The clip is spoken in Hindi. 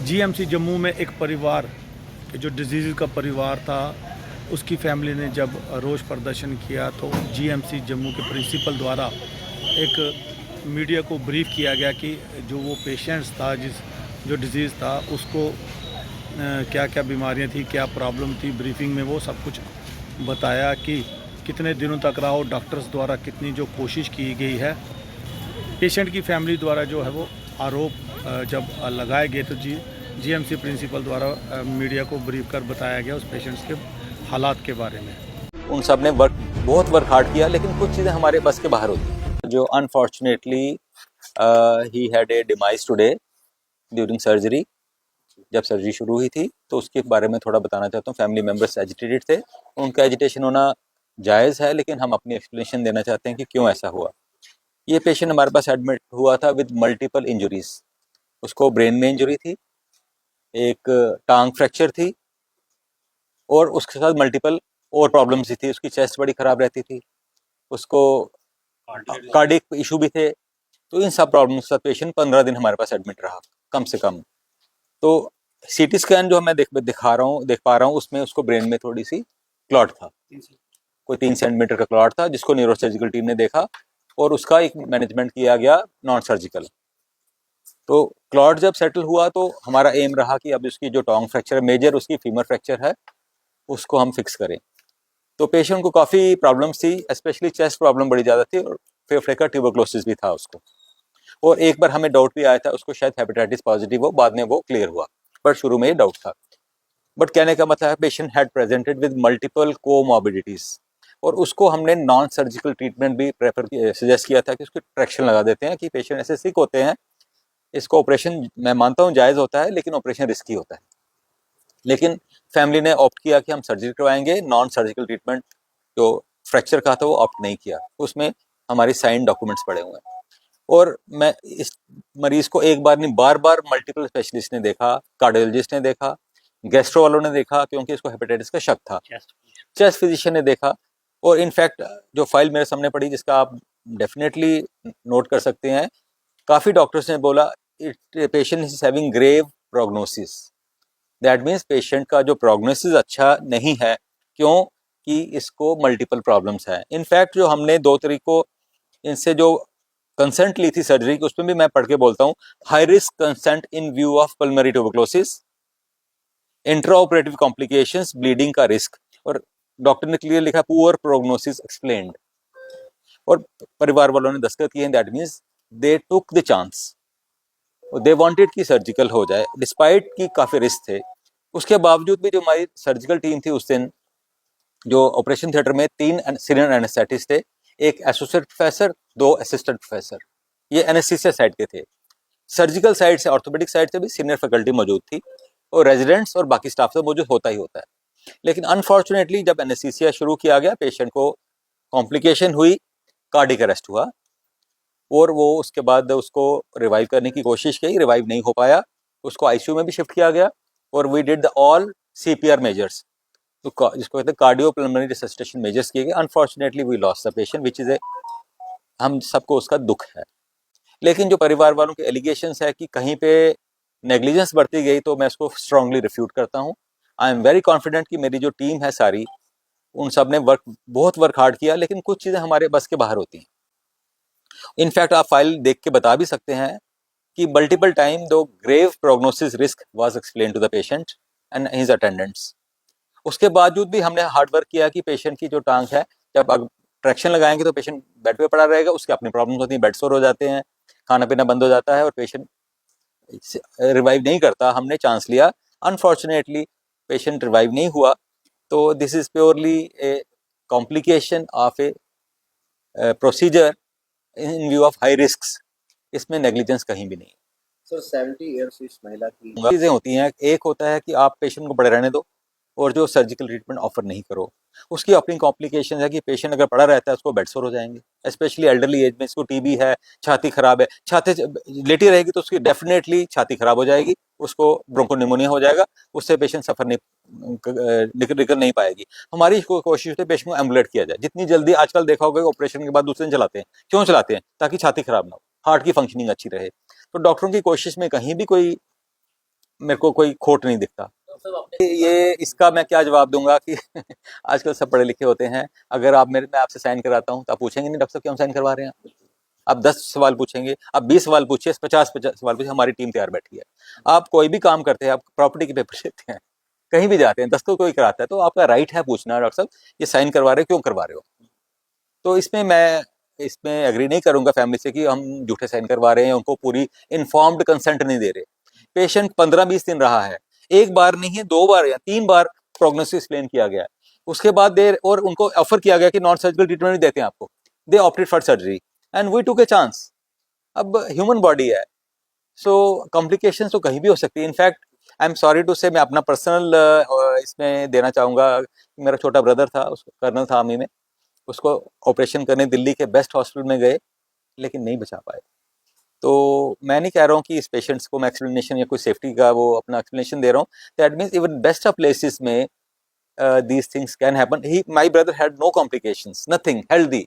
जीएमसी जम्मू में एक परिवार जो डिजीज़ का परिवार था, उसकी फैमिली ने जब रोष प्रदर्शन किया तो जीएमसी जम्मू के प्रिंसिपल द्वारा एक मीडिया को ब्रीफ किया गया कि जो वो पेशेंट्स था जो डिजीज़ था उसको क्या क्या बीमारियां थी, क्या प्रॉब्लम थी। ब्रीफिंग में वो सब कुछ बताया कि कितने दिनों तक रहा, डॉक्टर्स द्वारा कितनी जो कोशिश की गई है। पेशेंट की फैमिली द्वारा जो है वो आरोप जब लगाए गए तो जीएमसी प्रिंसिपल द्वारा मीडिया को ब्रीफ कर बताया गया उस पेशेंट्स के हालात के बारे में। उन सब ने बहुत वर्क हार्ड किया, लेकिन कुछ चीज़ें हमारे बस के बाहर होती जो unfortunately he had a demise today during surgery. जब सर्जरी शुरू हुई थी तो उसके बारे में थोड़ा बताना चाहता हूँ। फैमिली मेम्बर्स एजिटेटेड थे, उनका एजिटेशन होना जायज़ है, लेकिन हम अपनी एक्सप्लेनेशन देना चाहते हैं कि क्यों ऐसा हुआ। ये पेशेंट हमारे पास एडमिट हुआ था विद मल्टीपल इंजरीज। उसको ब्रेन में इंजरी थी, एक टांग फ्रैक्चर थी, और उसके साथ मल्टीपल और प्रॉब्लम्स थी। उसकी चेस्ट बड़ी ख़राब रहती थी, उसको कार्डियक इशू भी थे। तो इन सब प्रॉब्लम्स के साथ पेशेंट 15 दिन हमारे पास एडमिट रहा कम से कम। तो सीटी स्कैन जो मैं देख पा रहा हूँ उसमें उसको ब्रेन में थोड़ी सी क्लॉट था, कोई 3 सेंटीमीटर का क्लॉट था, जिसको न्यूरोसर्जिकल टीम ने देखा और उसका एक मैनेजमेंट किया गया नॉन सर्जिकल। तो क्लॉट जब सेटल हुआ तो हमारा एम रहा कि अब उसकी जो टोंग फ्रैक्चर है, मेजर उसकी फीमर फ्रैक्चर है, उसको हम फिक्स करें। तो पेशेंट को काफ़ी प्रॉब्लम्स थी, स्पेशली चेस्ट प्रॉब्लम बड़ी ज़्यादा थी, और फेफड़े का ट्यूबरक्लोसिस भी था उसको। और एक बार हमें डाउट भी आया था उसको शायद हेपेटाइटिस पॉजिटिव हो, बाद में वो क्लियर हुआ, पर शुरू में ये डाउट था। बट कहने का मतलब है patient had presented with multiple comorbidities, और उसको हमने नॉन सर्जिकल ट्रीटमेंट भी सजेस्ट किया था कि उसको ट्रैक्शन लगा देते हैं कि पेशेंट ऐसे सिक होते हैं, इसको ऑपरेशन मैं मानता हूँ जायज़ होता है, लेकिन ऑपरेशन रिस्की होता है। लेकिन फैमिली ने ऑप्ट किया कि हम सर्जरी करवाएंगे, नॉन सर्जिकल ट्रीटमेंट जो फ्रैक्चर का था वो ऑप्ट नहीं किया। उसमें हमारी साइन डॉक्यूमेंट्स पड़े हुए हैं, और मैं इस मरीज को एक बार नहीं बार बार मल्टीपल स्पेशलिस्ट ने देखा, कार्डियोलॉजिस्ट ने देखा, गैस्ट्रो वालों ने देखा क्योंकि इसको हेपेटाइटिस का शक था, चेस्ट फिजिशियन ने देखा। और इनफैक्ट जो फाइल मेरे सामने पड़ी जिसका आप डेफिनेटली नोट कर सकते हैं, काफ़ी डॉक्टर्स ने बोला patient is having grave prognosis. That means patient का जो प्रोग्नोसिस अच्छा नहीं है, क्यों कि इसको मल्टीपल प्रॉब्लम्स हैं। इनफैक्ट जो हमने 2 तारीख को इनसे जो कंसेंट ली थी सर्जरी की, उसमें भी मैं पढ़ के बोलता हूँ, high risk consent in view of pulmonary tuberculosis, intra operative complications, bleeding का रिस्क, और डॉक्टर ने क्लियर लिखा पुअर प्रोग्नोसिस एक्सप्लेन्ड, और परिवार वालों ने दस्तखत किए। That means they took the chance, they wanted कि सर्जिकल हो जाए डिस्पाइट कि काफ़ी रिस्क थे। उसके बावजूद भी जो हमारी सर्जिकल टीम थी उस दिन, जो ऑपरेशन थिएटर में 3 सीनियर एनेस्थेटिस्ट थे, एक एसोसिएट प्रोफेसर, 2 असिस्टेंट प्रोफेसर, ये एनेस्थीसिया साइड के थे। सर्जिकल साइड से, ऑर्थोपेडिक साइड से भी सीनियर फैकल्टी मौजूद थी, और रेजिडेंट्स और बाकी स्टाफ से मौजूद होता ही होता है। लेकिन अनफॉर्चुनेटली जब एनेस्थीसिया शुरू किया गया, पेशेंट को कॉम्प्लिकेशन हुई, कार्डियक अरेस्ट हुआ, और वो उसके बाद उसको रिवाइव करने की कोशिश की, रिवाइव नहीं हो पाया, उसको आईसीयू में भी शिफ्ट किया गया, और we did the all CPR measures, तो जिसको कहते हैं कार्डियो पल्मोनरी रिससिटेशन मेजर्स किए गए। Unfortunately we lost the patient which is a, हम सबको उसका दुख है। लेकिन जो परिवार वालों के एलिगेशंस है कि कहीं पे नेग्लिजेंस बरती गई, तो मैं उसको स्ट्रांगली रिफ्यूट करता हूँ। आई एम वेरी कॉन्फिडेंट कि मेरी जो टीम है सारी, उन सब ने बहुत वर्क हार्ड किया, लेकिन कुछ चीज़ें हमारे बस के बाहर होती हैं। इनफैक्ट आप फाइल देख के बता भी सकते हैं कि मल्टीपल टाइम दो grave prognosis risk was explain to the patient and his attendants. उसके बावजूद भी हमने हार्ड वर्क किया कि पेशेंट की जो टांग है, जब अब ट्रैक्शन लगाएंगे तो पेशेंट बेड पे पड़ा रहेगा, उसके अपनी प्रॉब्लम्स होती हैं, बेड सोर हो जाते हैं, खाना पीना बंद हो जाता है, और पेशेंट रिवाइव नहीं करता। हमने चांस लिया, अनफॉर्चुनेटली पेशेंट रिवाइव नहीं हुआ। तो this is purely A complication of A procedure in view of high risk. इसमें नेग्लिजेंस कहीं भी नहीं। सर 70 ईयर्स इस महिला की चीज़ें होती हैं, एक होता है कि आप पेशेंट को पड़े रहने दो, और जो सर्जिकल ट्रीटमेंट ऑफर नहीं करो, उसकी अपनी कॉम्प्लिकेशन है कि पेशेंट अगर पड़ा रहता है उसको बेड सोर हो जाएंगे, स्पेशली एल्डरली एज में। इसको टीबी है, छाती खराब है, छाती लेटी रहेगी तो उसकी डेफिनेटली छाती खराब हो जाएगी, उसको ब्रोंकोनिमोनिया हो जाएगा, उससे पेशेंट सफर नहीं निकल नहीं पाएगी। हमारी कोशिश है पेशेंट को एम्बुलेट किया जाए जितनी जल्दी। आजकल देखा होगा ऑपरेशन के बाद दूसरे दिन चलाते हैं, क्यों चलाते हैं? ताकि छाती खराब ना हो। हार्ट की फंक्शनिंग अच्छी रहे। तो डॉक्टरों की कोशिश में कहीं भी कोई मेरे को कोई खोट नहीं दिखता। ये इसका मैं क्या जवाब दूंगा कि आजकल सब पढ़े लिखे होते हैं। अगर मैं आपसे साइन कराता हूँ तो आप पूछेंगे नहीं डॉक्टर साहब क्यों साइन करवा रहे हैं आप 10 सवाल पूछेंगे, आप 20 सवाल पूछिए, 50 सवाल पूछिए, हमारी टीम तैयार बैठी है। आप कोई भी काम करते हैं, आप प्रॉपर्टी के पेपर लेते हैं, कहीं भी जाते हैं, दस्तखत कोई कराता है, तो आपका राइट है पूछना डॉक्टर साहब ये साइन करवा रहे हो क्यों करवा रहे हो। तो इसमें एग्री नहीं करूंगा फैमिली से कि हम झूठे साइन करवा रहे हैं, उनको पूरी इन्फॉर्म्ड कंसेंट नहीं दे रहे। पेशेंट 15-20 दिन रहा है, एक बार नहीं है 2 बार या 3 बार प्रोग्नोसिस एक्सप्लेन किया गया, उसके बाद देर और उनको ऑफर किया गया कि नॉन सर्जिकल ट्रीटमेंट भी देते हैं आपको, they opted for surgery and we took a chance. अब ह्यूमन बॉडी है, सो कॉम्प्लिकेशंस तो कहीं भी हो सकती है। In fact I am sorry to say, मैं अपना पर्सनल इसमें देना चाहूँगा, मेरा छोटा ब्रदर था, उसको कर्नल था आर्मी में, उसको ऑपरेशन करने दिल्ली के बेस्ट हॉस्पिटल में गए लेकिन नहीं बचा पाए। तो मैं नहीं कह रहा हूँ कि इस पेशेंट्स को मैं एक्सप्लेनेशन या कोई सेफ्टी का वो अपना एक्सप्लेनेशन दे रहा हूँ, that means even best of places में these things can happen. My brother had no complications, nothing, healthy.